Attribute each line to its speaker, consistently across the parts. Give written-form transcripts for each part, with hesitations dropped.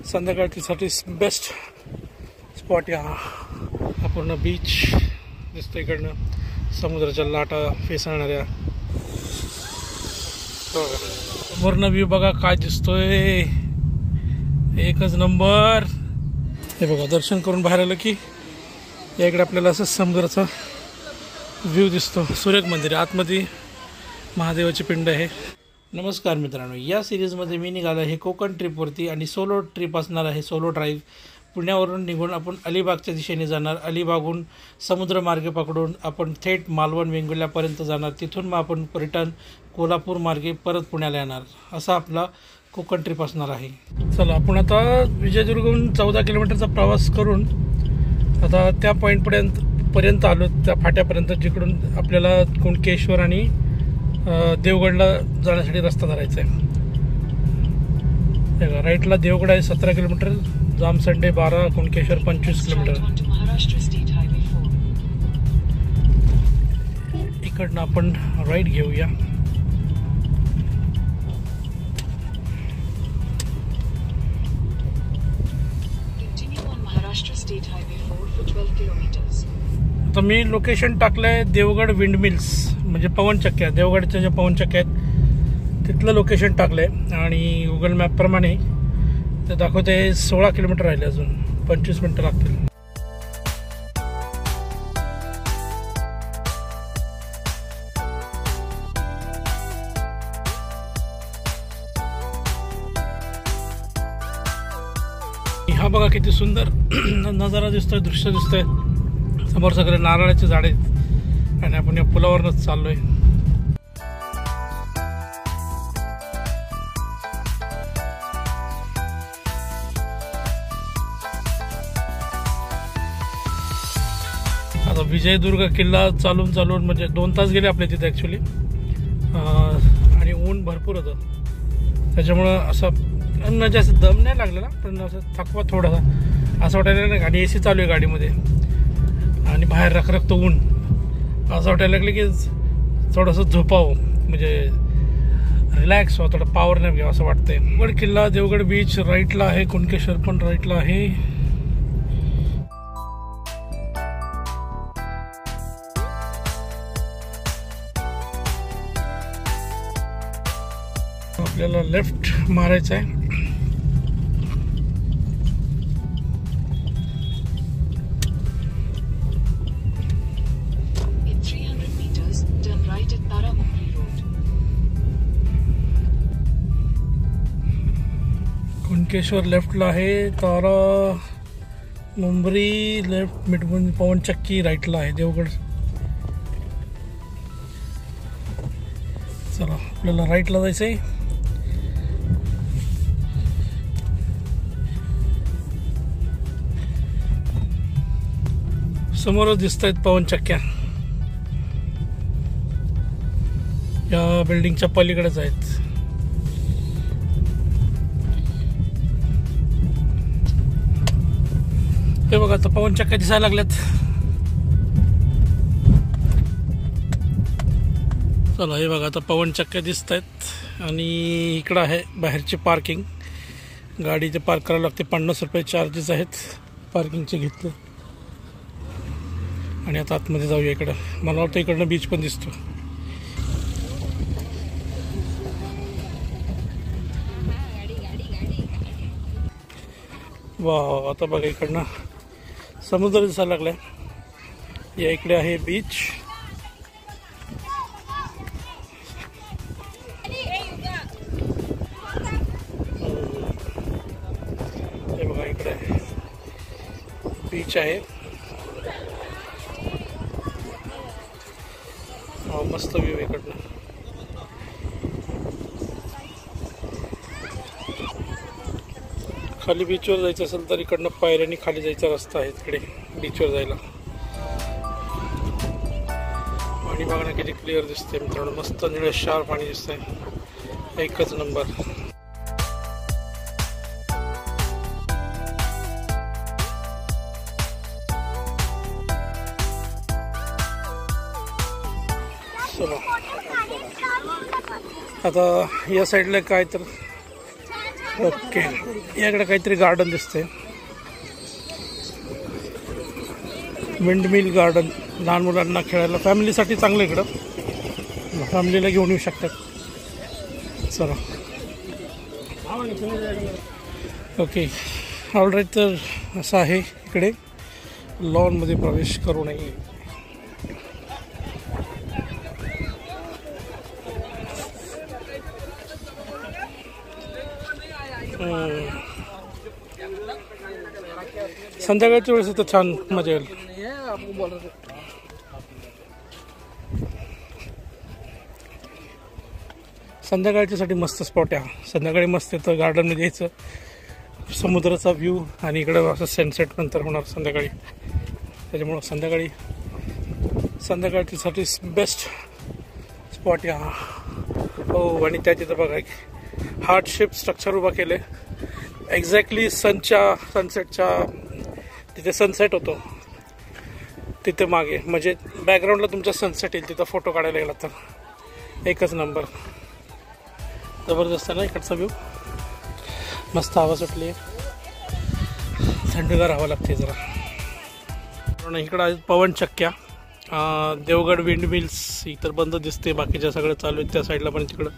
Speaker 1: संध्याकाळसाठी best spot आहे हा पूर्ण बीच दिसतो इकडनं समुद्राच्या लाटा फेसाळणाऱ्या वरनं व्ह्यू बघा काय दिसतोय एकच नंबर। हे बघा दर्शन करून बाहेर आलं की या इकडे आपल्याला असं समुद्राचा व्ह्यू दिसतो। सूर्यक मंदिर आतमध्ये महादेवाची पिंड आहे। नमस्कार मित्रांनो, या सिरीजमध्ये मी निघालो आहे कोकण ट्रिपवरती आणि सोलो ट्रिप असणार आहे। सोलो ड्राईव्ह पुण्यावरून निघून आपण अलिबागच्या दिशेने जाणार। अलिबागहून समुद्र मार्गे पकडून आपण थेट मालवण वेंगुर्ल्यापर्यंत जाणार। तिथून मग आपण रिटर्न कोल्हापूर मार्गे परत पुण्याला येणार। असा आपला कोकण ट्रिप असणार आहे। चला आपण आता विजयदुर्गहून 14 किलोमीटरचा प्रवास करून आता त्या पॉईंटपर्यंत आलो, त्या फाट्यापर्यंत जिकडून आपल्याला कुणकेश्वर आणि देवगडला जाण्यासाठी रस्ता धरायचा आहे। राईटला देवगड आहे 17 किलोमीटर, जामसंडे 12, कुणकेश्वर 25 किलोमीटर। इकडनं आपण राईट घेऊया। आता मी लोकेशन टाकलंय देवगड विंडमिल्स, म्हणजे पवनचक्क्या, देवगडच्या ज्या पवनचक्क्या आहेत तिथलं लोकेशन टाकलंय आणि गुगल मॅप प्रमाणे ते दाखवते 16 किलोमीटर राहिले, अजून 25 मिनिटं लागतील। हा बघा किती सुंदर नजारा दिसतोय, दृश्य दिसतोय। समोर सगळे नारळाचे झाड आहेत आणि आपण या पुलावरच चाललोय। आता विजयदुर्ग किल्ला चालून म्हणजे 2 तास गेले आपल्या तिथे ॲक्च्युली, आणि ऊन भरपूर होतं त्याच्यामुळं असं जास्त दम नाही लागलेला, पण असं थकवा थोडासा असं वाटायला लागलं। गाडी AC चालू आहे गाडीमध्ये आणि बाहेर रखरखतं ऊन, असं वाटायला लागलं की थोडंसं झोपावं, म्हणजे रिलॅक्स व्हावं, थोडं पॉवर नॅप घ्यावं असं वाटतंय। देवगड किल्ला, देवगड बीच राईटला आहे, कुणकेश्वर पण राईटला आहे। आपल्याला लेफ्ट मारायचं आहे। कुणकेश्वर लेफ्टला आहे, तारा मुंबरी लेफ्ट, मिठून पवनचक्की राईटला आहे, देवगड। चला आपल्याला राईटला जायचं आहे। समोरच दिसत आहेत पवनचक्क्या, या बिल्डिंगच्या पलीकडेच आहेत। हे बघा आता पवनचक्क्या दिसायला लागल्यात। चला हे बघा आता पवनचक्क्या दिसत आहेत आणि इकडं आहे बाहेरची पार्किंग, गाडी ते पार्क करावं लागते, 50 रुपये चार्जेस आहेत पार्किंगचे घेतले। आणि आता आतमध्ये जाऊया इकडं, मला वाटतं इकडनं बीच पण दिसतो। वा आता बघा इकडनं समुद्र दिसायला लागलाय, या इकडे आहे बीच। हे बघा इकडे बीच आहे, मस्त व्ह्यू इकडनं। खाली बीचवर जायचं असेल तर इकडनं पायऱ्यांनी खाली जायचा रस्ता आहे तिकडे बीचवर जायला। पाणी बघणं किती क्लिअर दिसते मित्रांनो, मस्त निळशार पाणी दिसतंय, एकच नंबर। चला आता या साईडला काय तर ओके, याकडे काहीतरी गार्डन दिसते, विंडमिल गार्डन. लहान मुलांना खेळायला, फॅमिलीसाठी चांगलं इकडं, फॅमिलीला घेऊन येऊ शकतात. चला ओके, ऑलराईट. तर असं आहे इकडे, लॉनमध्ये प्रवेश करू नये. संध्याकाळच्या वेळेस तर छान मजा येईल. संध्याकाळच्यासाठी मस्त स्पॉट आहे. संध्याकाळी मस्त येतं, गार्डनमध्ये यायचं, समुद्राचा व्ह्यू, आणि इकडं असं सनसेट नंतर होणार संध्याकाळी. त्याच्यामुळं संध्याकाळच्यासाठी बेस्ट स्पॉट आहे हा. हो, आणि त्या तिथं बघा हार्ट शेप स्ट्रक्चर उभा केले एक्झॅक्टली सनसेटच्या तिथे सनसेट होतो तिथे मागे, म्हणजे बॅकग्राऊंडला तुमचा सनसेट येईल, तिथं फोटो काढायला गेला तर एकच नंबर. जबरदस्त आहे ना इकडचा व्ह्यू. मस्त हवा सुटली, थंडगार हवा लागते जरा. इकडं आहे पवनचक्क्या. देवगड विंड मिल्स इतर बंद दिसते, बाकीच्या सगळं चालू आहेत त्या साईडला, पण तिकडं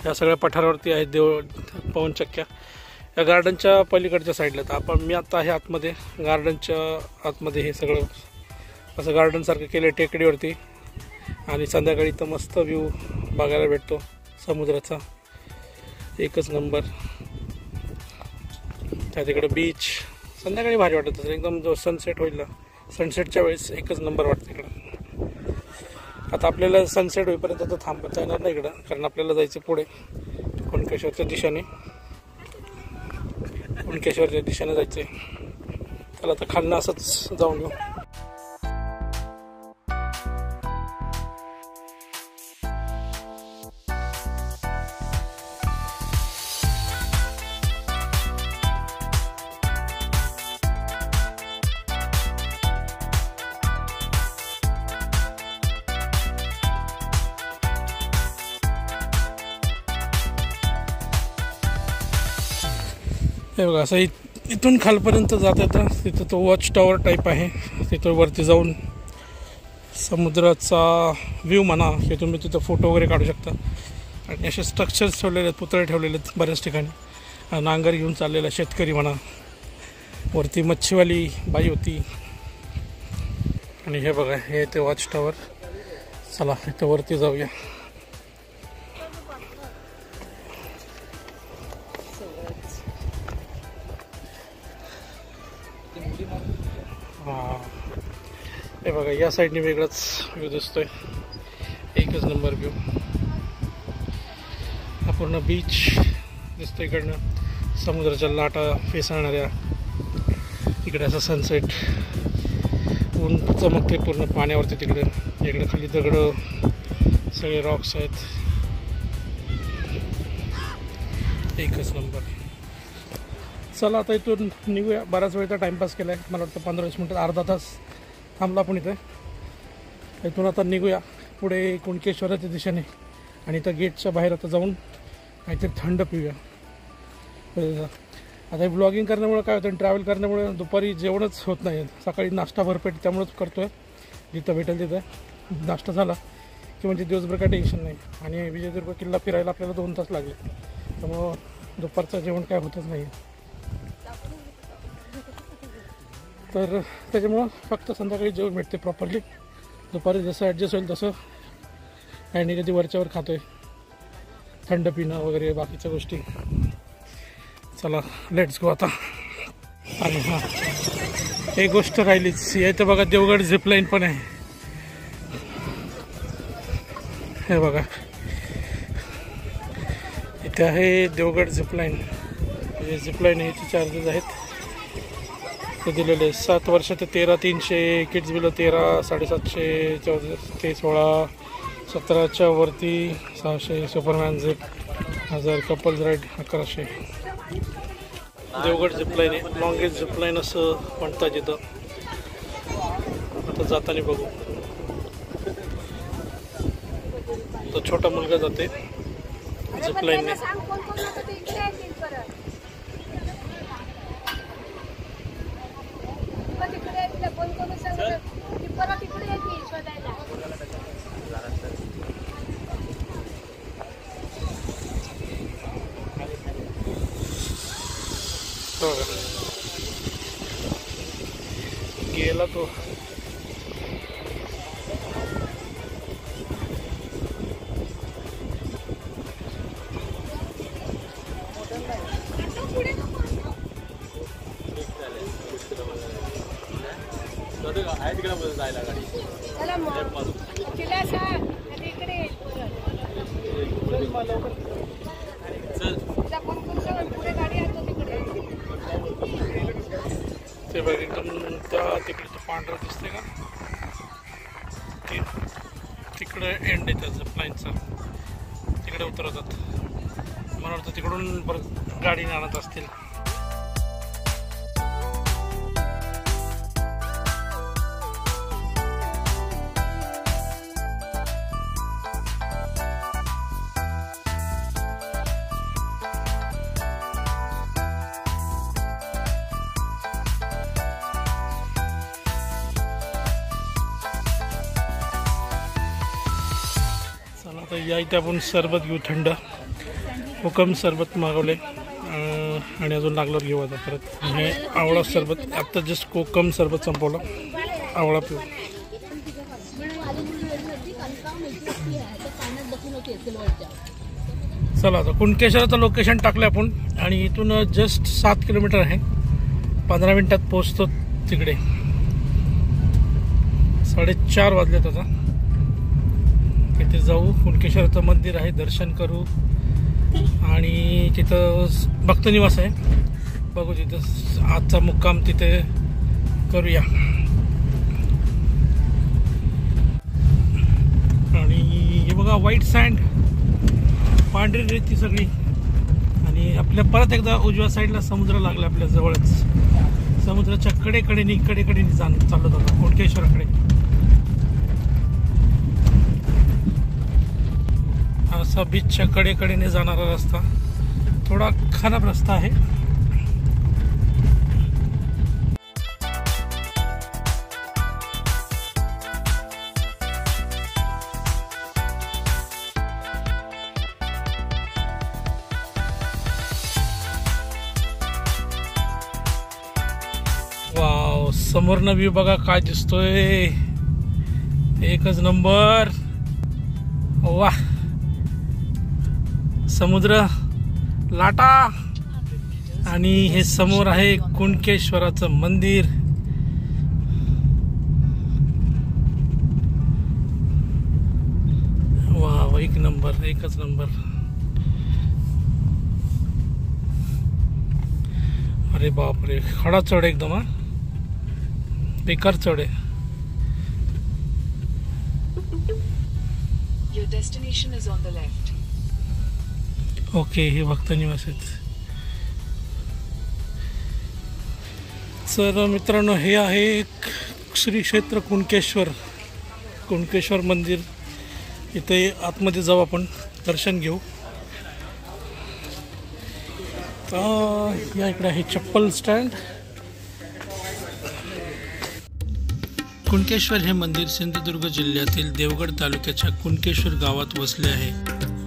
Speaker 1: या सगळ्या पठारावरती आहेत पवनचक्क्या. या गार्डनच्या पलीकडच्या साईडला. तर मी आता आहे आतमध्ये, गार्डनच्या आतमध्ये. हे सगळं असं गार्डनसारखं केलं टेकडीवरती, आणि संध्याकाळी तर मस्त व्ह्यू बघायला भेटतो समुद्राचा, एकच नंबर. त्या तिकडे बीच संध्याकाळी भारी वाटत असेल एकदम. जो सनसेट होईल ना, सनसेटच्या वेळेस एकच नंबर वाटतं इकडं. आता आपल्याला सनसेट होईपर्यंत तर थांबता येणार नाही इकडं, कारण आपल्याला जायचं पुढे कुणकेश्वरच्या दिशेने. कुणकेश्वरच्या दिशेने जायचं आहे. त्याला आता खालनं असंच जाऊन येऊ. हे बघा, असं इथून खालपर्यंत जात येतं. तिथं तो वॉच टॉवर टाईप आहे, तिथं वरती जाऊन समुद्राचा व्ह्यू म्हणा, की तुम्ही तिथं फोटो वगैरे काढू शकता. आणि असे स्ट्रक्चर्स ठेवलेले आहेत, पुतळे ठेवलेले आहेत बऱ्याच ठिकाणी. नांगर घेऊन चाललेला शेतकरी म्हणा, वरती मच्छीवाली बाई होती. आणि हे बघा, हे ते वॉच टॉवर. चला इथं वरती जाऊया. हे बघा, या साईडने वेगळाच व्ह्यू दिसतोय, एकच नंबर व्ह्यू. हा पूर्ण बीच दिसतोय इकडनं, समुद्राच्या लाटा फेसाळणाऱ्या. इकडे असं सनसेट, ऊन चमकते पूर्ण पाण्यावरती तिकडे. इकडे खाली दगडं, सगळे रॉक्स आहेत, एकच नंबर. चला आता इथून निघूया. बराच वेळचा टाईमपास केला आहे, मला वाटतं 15-20 मिनटं, अर्धा तास थांबला आपण इथे. इथून आता निघूया पुढे कुणकेश्वराच्या दिशेने. आणि इथं गेटच्या बाहेर आता जाऊन काहीतरी थंड पिऊया. आता हे ब्लॉगिंग करण्यामुळे काय होतं, ट्रॅव्हल करण्यामुळे दुपारी जेवणच होत नाही. सकाळी नाश्ता भरपेट त्यामुळेच करतो आहे, जिथं भेटेल तिथं नाश्ता झाला की म्हणजे दिवसभर काय टेन्शन नाही. आणि विजयदुर्ग किल्ला फिरायला आपल्याला 2 तास लागले, त्यामुळं दुपारचं जेवण काय होतच नाही. तर त्याच्यामुळं फक्त संध्याकाळी जेवण भेटते प्रॉपरली. दुपारी जसं ॲडजस्ट होईल तसं, आणि कधी वरच्यावर खातो आहे, थंड पिणं वगैरे बाकीच्या गोष्टी. चला लेट्स गो आता. आणि हां, एक गोष्ट राहिलीच, इथं बघा देवगड झिपलाईन पण आहे. हे बघा, इथे आहे देवगड झिपलाईन. हे झिपलाईन याचे चार्जेस आहेत ते दिलेले 7 वर्ष ते 13,300, किड्स बिलो 13, 750, 14 ते 16, 17च्या वरती 600, Superman zip 1000, couples ride 1100. Devgad zipline आहे, लॉंगेस्ट झिपलाईन असं म्हणतात इथं. आता जाताना बघू. तो छोटा मुलगा जाते झिपलाईनने. गेला तो.
Speaker 2: जायला गाडी
Speaker 1: ते बघ एकदम तिकडे तो पांढरा दिसते का तिकडे एंड आहे त्याचं फ्लाईनचा. तिकडे उतरवतात. मला वाटतं तिकडून परत गाडीने आणत असतील. आता या इथे आपण सरबत घेऊ. थंड कोकम सरबत मागवले आणि अजून लागलं घेऊ आता परत. हे आवळा सरबत आत्ता जस्ट कोकम सरबत संपवलं. आवळा पिऊ. चला आता कुणकेश्वराचं लोकेशन टाकलं आपण आणि इथून जस्ट 7 किलोमीटर आहे. 15 मिनिटात पोहोचतो तिकडे. 4:30 वाजलेत आता. तिथे जाऊ. कुणकेश्वराचं मंदिर आहे, दर्शन करू आणि तिथं भक्तनिवास आहे. बघू तिथं आजचा मुक्काम तिथे करूया. आणि हे बघा व्हाईट सँड, पांढरी रेती सगळी. आणि आपल्या परत एकदा उजव्या साईडला समुद्र लागला आपल्या जवळच. समुद्राच्या कडेकडेने चाललो जातो कुणकेश्वराकडे. असा बीचच्या कडेकडेने जाणारा रस्ता. थोडा खराब रस्ता आहे. वाव, समोरनं व्ह्यू बघा काय दिसतोय. एकच नंबर. वा, समुद्र, लाटा आणि हे समोर आहे कुणकेश्वराचं मंदिर. वाव, एक नंबर, एकच नंबर. अरे बापरे, खडा चढ एकदम. हा, बेकार चढ आहे.
Speaker 3: Your destination is on the left.
Speaker 1: Okay, हे भक्तनिवास आहेत. तर मित्रांनो, हे आहे श्री क्षेत्र कुणकेश्वर मंदिर. इथे आतमध्ये जाऊ आपण, दर्शन घेऊ. या इकडे आहे चप्पल स्टँड. कुणकेश्वर हे मंदिर सिंधुदुर्ग जिल्ह्यातील देवगड तालुक्याच्या कुणकेश्वर गावात वसले आहे.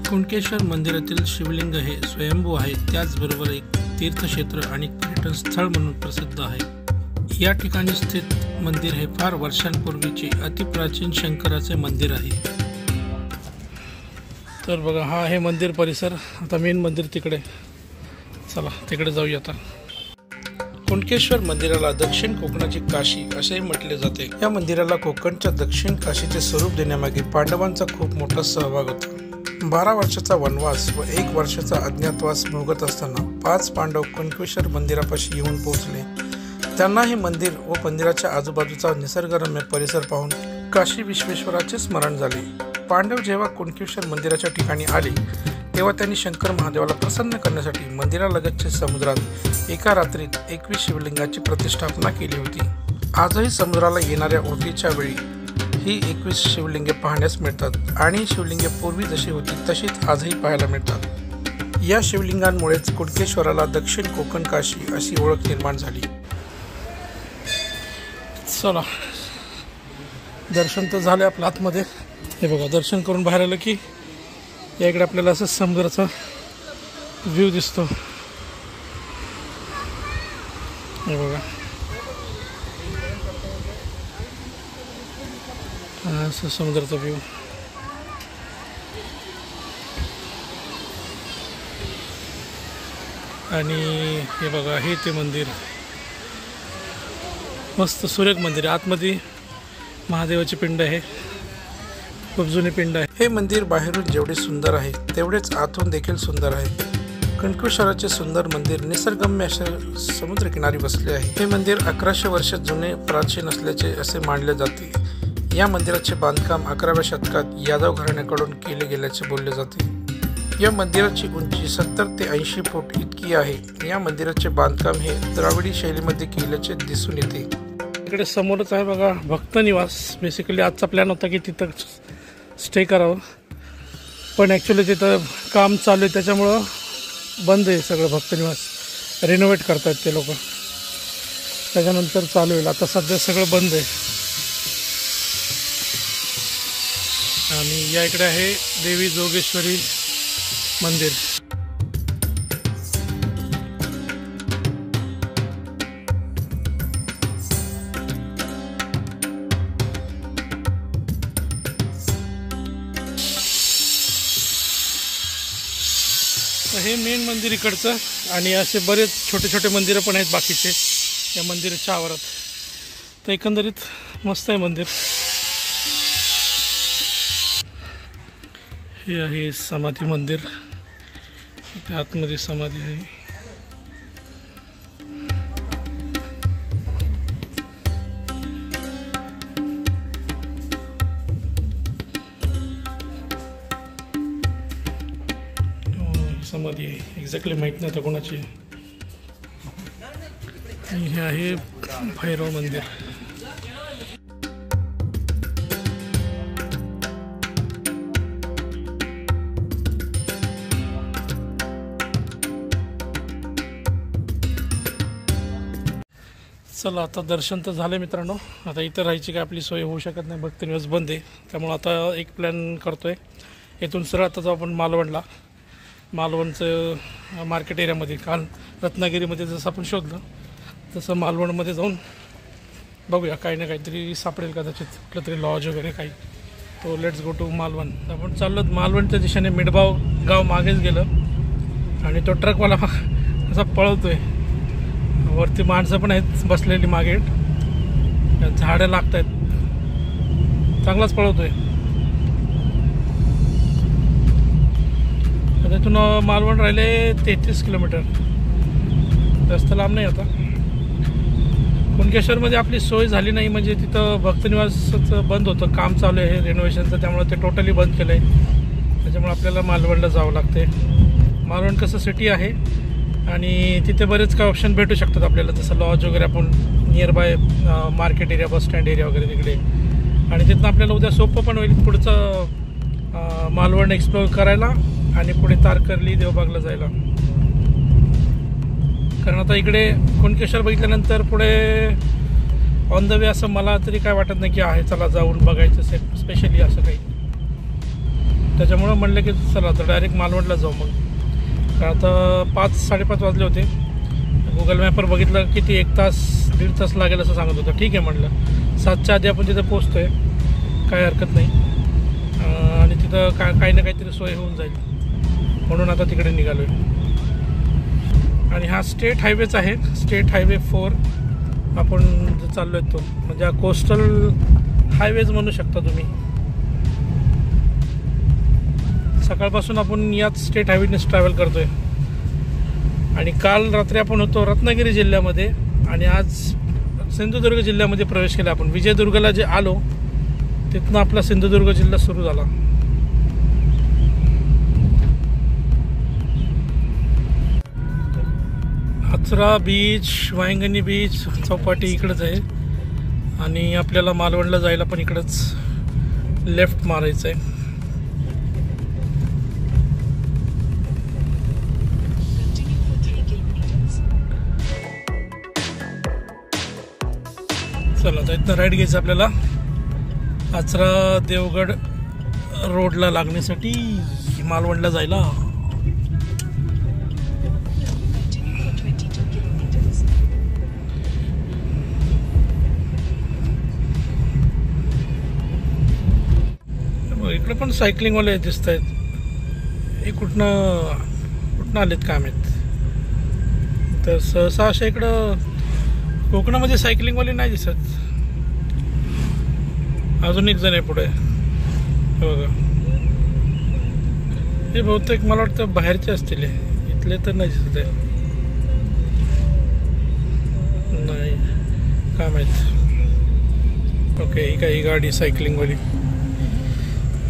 Speaker 1: कुणकेश्वर मंदिरातील शिवलिंग हे स्वयंभू आहे. त्याचबरोबर एक तीर्थक्षेत्र आणि पर्यटन स्थळ म्हणून प्रसिद्ध आहे. या ठिकाणी स्थित मंदिर हे फार वर्षांपूर्वीचे अतिप्राचीन शंकराचे मंदिर आहे. तर बघा, हा आहे मंदिर परिसर. आता मेन मंदिर तिकडे. चला तिकडे जाऊया आता. कुणकेश्वर मंदिराला दक्षिण कोकणाची काशी असेही म्हटले जाते. या मंदिराला कोकणच्या दक्षिण काशीचे स्वरूप देण्यामागे पांडवांचा खूप मोठा सहभाग होता. 12 वर्षाचा वनवास व 1 वर्षाचा अज्ञातवास भोगत असताना 5 पांडव कुणकेश्वर मंदिरापाशी येऊन पोहोचले. त्यांना हे मंदिर व मंदिराच्या आजूबाजूचा निसर्गरम्य परिसर पाहून काशी विश्वेश्वराचे स्मरण झाले. पांडव जेव्हा कुणकेश्वर मंदिराच्या ठिकाणी आले तेव्हा त्यांनी शंकर महादेवाला प्रसन्न करण्यासाठी मंदिरालगतच्या समुद्रात एका रात्रीत 21 शिवलिंगाची प्रतिष्ठापना केली होती. आजही समुद्राला येणाऱ्या ओहोटीच्या वेळी ही 21 शिवलिंगे पाहण्यास मिळतात आणि शिवलिंगे पूर्वी जशी होती तशीच आजही पाहायला मिळतात. या शिवलिंगांमुळेच कुणकेश्वराला दक्षिण कोकण काशी अशी ओळख निर्माण झाली. चला, दर्शन तर झालं आपलं आतमध्ये. हे बघा, दर्शन करून बाहेर आलं की या इकडे आपल्याला असं समुद्राचा व्ह्यू दिसतो. हे बघा, हा असं समुद्राचा व्ह्यू. आणि हे बघा, हे ते मंदिर मस्त सुरेख मंदिर आहे. आतमध्ये महादेवाची पिंड आहे, खूप जुनी पिंड आहे. हे मंदिर बाहेरून जेवढे सुंदर आहे तेवढेच आतून देखील सुंदर आहे. कणकेश्वराचे सुंदर मंदिर निसर्गरम्य अशा समुद्रकिनारी बसले आहे. हे मंदिर 1100 वर्ष जुने प्राचीन असल्याचे असे मानले जाते. या मंदिराचे बांधकाम 11व्या शतकात यादव घराण्याकडून केले गेल्याचे बोलले जाते. या मंदिराची उंची 70 ते 80 फूट इतकी आहे. या मंदिराचे बांधकाम हे द्राविडी शैलीमध्ये केल्याचे दिसून येते. इकडे समोरच आहे बघा भक्त निवास. बेसिकली आजचा प्लॅन होता की तिथं स्टे करावं, पण ॲक्च्युली तिथं काम चालू आहे त्याच्यामुळं बंद आहे सगळं. भक्त निवास रिनोव्हेट करतात ते लोक, त्याच्यानंतर चालू होईल. आता सध्या सगळं बंद आहे. आणि या इकडे आहे देवी जोगेश्वरी मंदिर. हे मेन मंदिर इकडचं, आणि असे बरेच छोटे छोटे मंदिरं पण आहेत बाकीचे या मंदिराच्या आवारात. तर एकंदरीत मस्त आहे मंदिर. हे आहे समाधी मंदिर, इथे आतमध्ये समाधी आहे. समाधी आहे, एक्झॅक्टली माहीत नाही तर कोणाची. आणि हे आहे भैरव मंदिर. चला, आता दर्शन तर झालं मित्रांनो. आता इथं राहायची काय आपली सोय होऊ शकत नाही, भक्त निवास बंद आहे. त्यामुळं आता एक प्लॅन करतो आहे, इथून सरळ आता जाऊ आपण मालवणला. मालवणचं मार्केट एरियामध्ये, काल रत्नागिरीमध्ये जसं आपण शोधलं तसं मालवणमध्ये जाऊन बघूया, काही ना काहीतरी सापडेल कदाचित, कुठलं तरी लॉज वगैरे काही. तो लेट्स गो टू मालवण. आपण चाललो मालवणच्या दिशेने. मिडबाव गाव मागेच गेलं आणि तो ट्रकवाला असा पळवतो आहे. वरती माणसं पण आहेत बसलेली मागे, झाडं लागत आहेत, चांगलाच पळवतो आहे. त्यातून मालवण राहिले 33 किलोमीटर, जास्त लांब नाही. आता कुणकेश्वरमध्ये आपली सोय झाली नाही, म्हणजे तिथं भक्तनिवासचं बंद होतं, काम चालू आहे रेनोव्हेशनचं, त्यामुळे ते टोटली बंद केलं आहे. त्याच्यामुळे आपल्याला मालवणला जावं लागते. मालवण कसं सिटी आहे आणि तिथे बरेच काही ऑप्शन भेटू शकतात आपल्याला, जसं लॉज वगैरे, आपण near by market area, bus stand area वगैरे तिकडे. आणि तिथनं आपल्याला उद्या सोपं पण होईल पुढचं मालवण एक्सप्लोअर करायला आणि पुढे तारकर्ली देवबागला जायला. कारण आता इकडे कुणकेश्वर बघितल्यानंतर पुढे ऑन द वे असं मला तरी काय वाटत नाही की आहे चला जाऊन बघायचं स्पेशली असं काही. त्याच्यामुळं म्हणलं की चला आता डायरेक्ट मालवणला जाऊ. मग कारण आता 5-5:30 वाजले होते. गुगल मॅपवर बघितलं की ती 1 तास 1.5 तास लागेल असं सांगत होतं. ठीक आहे म्हटलं, 7च्या आधी आपण तिथं पोचतो आहे, काय हरकत नाही. आणि तिथं काही ना काहीतरी सोय होऊन जाईल, म्हणून आता तिकडे निघालो आहे. आणि हा स्टेट हायवेच आहे, स्टेट हायवे 4 आपण जो चाललो आहे तो, म्हणजे हा कोस्टल हायवेज म्हणू शकता तुम्ही. सकाळपासून आपण याच स्टेट हायवेनेच ट्रॅव्हल करतो आहे. आणि काल रात्री आपण होतो रत्नागिरी जिल्ह्यामध्ये आणि आज सिंधुदुर्ग जिल्ह्यामध्ये प्रवेश केला आपण. विजयदुर्गला जे आलो तिथनं आपला सिंधुदुर्ग जिल्हा सुरू झाला. आचरा बीच, वांगणी बीच, चौपाटी इकडंच आहे. आणि आपल्याला मालवणला जायला पण इकडंच लेफ्ट मारायचं आहे. चला आता इथनं राईट घ्यायचं आपल्याला आचरा देवगड रोडला लागण्यासाठी मालवणला जायला. इकडे पण सायकलिंगवाले दिसत आहेत. हे कुठनं आलेत काय माहीत. तर सहसा अशा इकडं कोकणामध्ये सायकलिंगवाले नाही दिसत. अजून एक जण आहे पुढे बघा. हे बहुतेक मला वाटतं बाहेरचे असतील, इथले तर नाही दिसत आहे. नाही काय माहीत. ओके, ही काही गाडी सायकलिंगवाली,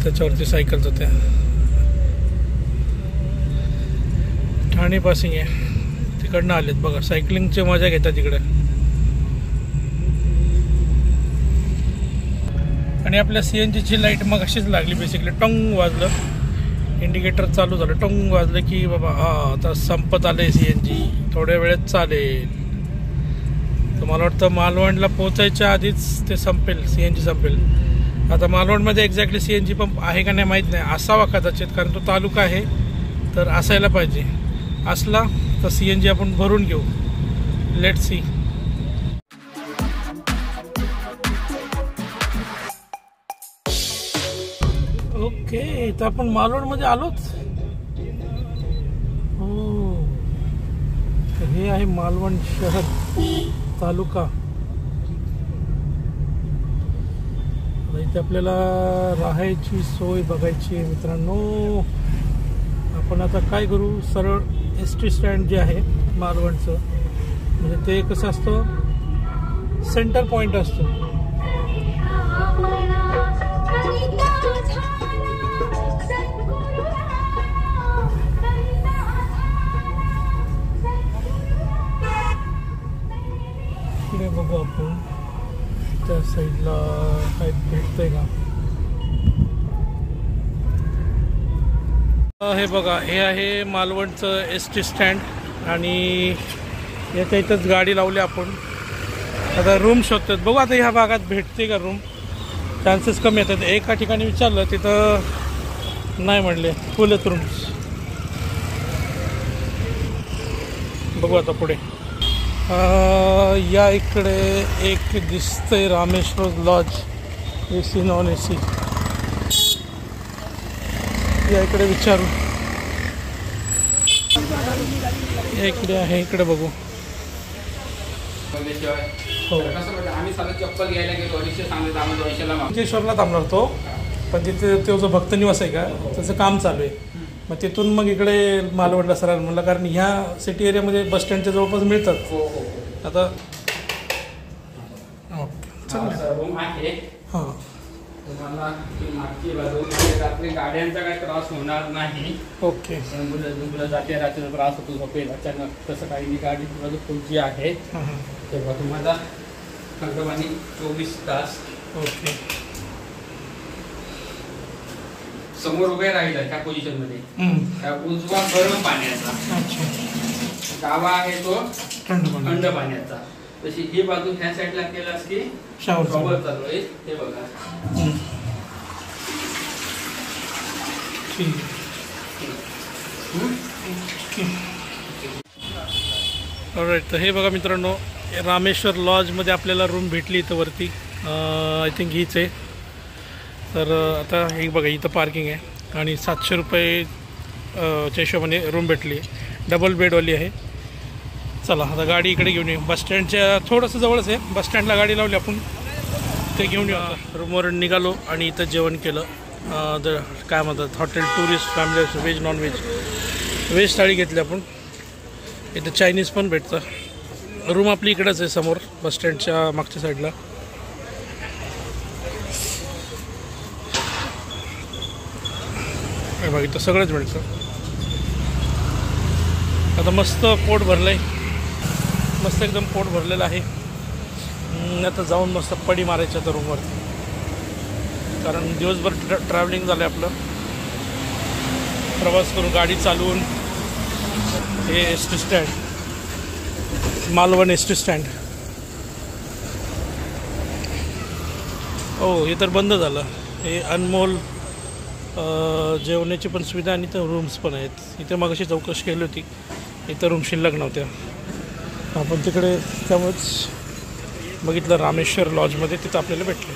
Speaker 1: त्याच्यावरती सायकल जाते. ठाणे पासिंग आहे, तिकडनं आलेत बघा. सायकलिंगची मजा घेतात तिकडे. आणि आपल्या CNGची लाईट मग अशीच लागली. बेसिकली टंग वाजलं, इंडिकेटर चालू झालं, टंग वाजलं की बाबा आता संपत आलंय CNG, थोड्या वेळेत चालेल. तर मला वाटतं मालवणला पोचायच्या आधीच ते संपेल, CNG संपेल. आता मालवणमध्ये एक्झॅक्टली CNG पंप आहे का नाही माहीत नाही. असावा कदाचित, कारण तो तालुका आहे तर असायला पाहिजे. असला तर CNG आपण भरून घेऊ. Let see. ओके, तर आपण मालवणमध्ये आलोच. हो, हे आहे मालवण शहर तालुका. इथे आपल्याला राहायची सोय बघायची आहे मित्रांनो. आपण आता काय करू, सरळ ST स्टँड जे आहे मालवणचं, म्हणजे ते कसं असतं, सेंटर पॉईंट असतो. इकडे बघू आपण त्या साईडला काय भेटतंय का. हे बघा, हे आहे मालवणचं ST स्टँड. आणि याच्या इथंच गाडी लावली आपण. आता रूम शोधतात, बघू आता ह्या भागात भेटते का रूम. चान्सेस कमी येतात. एका ठिकाणी विचारलं, तिथं नाही म्हणले, फुल आहेत रूम्स. बघू आता पुढे. या इकडे एक दिसतंय Rameshwar lodge, AC non AC. या इकडे विचारू. या इकडे आहे, इकडे बघू. हो, केशवरला थांबणार तो, पण तिथे तो जो भक्त निवास आहे का, त्याचं काम चालू आहे. मग तिथून मग इकडे मालवणला सरायला म्हणलं, कारण ह्या सिटी एरियामध्ये बस स्टँडच्या जवळपास मिळतात. आता ओके, चालेल. हां,
Speaker 2: तुम्हाला मागची बाजू रात्री गाड्यांचा काही त्रास होणार नाही.
Speaker 1: ओके.
Speaker 2: मुलं जाते, रात्रीचा त्रास होतो झोपेल अचानक, तसं काही नाही. गाडी बाजू पुढची आहे तेव्हा तुम्हाला कंगवानी 24 तास.
Speaker 1: ओके.
Speaker 2: समोर उभे राहिला त्या पोझिशन मध्ये, त्या उजवा गरम पाण्याचा,
Speaker 1: अच्छा,
Speaker 2: डावा आहे तो
Speaker 1: थंड
Speaker 2: पाण्याचा. तशी ही बाजू ह्या साईडला केलास की
Speaker 1: शॉवर
Speaker 2: चालू आहे. हे बघा.
Speaker 1: ऑलराईट. तर हे बघा मित्रांनो, रामेश्वर लॉजमध्ये आपल्याला रूम भेटली इथं वरती. आय थिंक हीच आहे. तर आता हे बघा, इथं पार्किंग आहे आणि 700 रुपयेच्या हिशोबाने रूम भेटली. डबल बेडवाली आहे. चला आता गाडी इकडे घेऊन येऊ. बस स्टँडच्या थोडंसं जवळच आहे. बस स्टँडला गाडी लावली आपण, ते घेऊन येऊ. रूमवर निघालो आणि इथं जेवण केलं. काय म्हणतात, hotel tourist family, veg non veg थाळी घेतली आपण. इथं चायनीज पण भेटतं. रूम आपली इकडंच आहे समोर, बस स्टँडच्या मागच्या साईडला. बघा इथं सगळंच मिळतं. आता मस्त पोट भरलं आहे, मस्त एकदम पोट भरलेलं आहे. आता जाऊन मस्त पडी मारायचं आता रूमवरती, कारण दिवसभर ट्रॅव्हलिंग झालं आहे आपलं. प्रवास करून, गाडी चालवून. हे ST stand, Malvan ST stand. हो, हे तर बंद झालं. हे अनमोल जेवणाची पण सुविधा आणि इथं रूम्स पण आहेत. इथे मग अशी चौकशी केली होती, इथं रूम शिल्लक नव्हत्या. आपण तिकडे त्यामुळेच बघितलं रामेश्वर लॉजमध्ये, तिथं आपल्याला भेटले.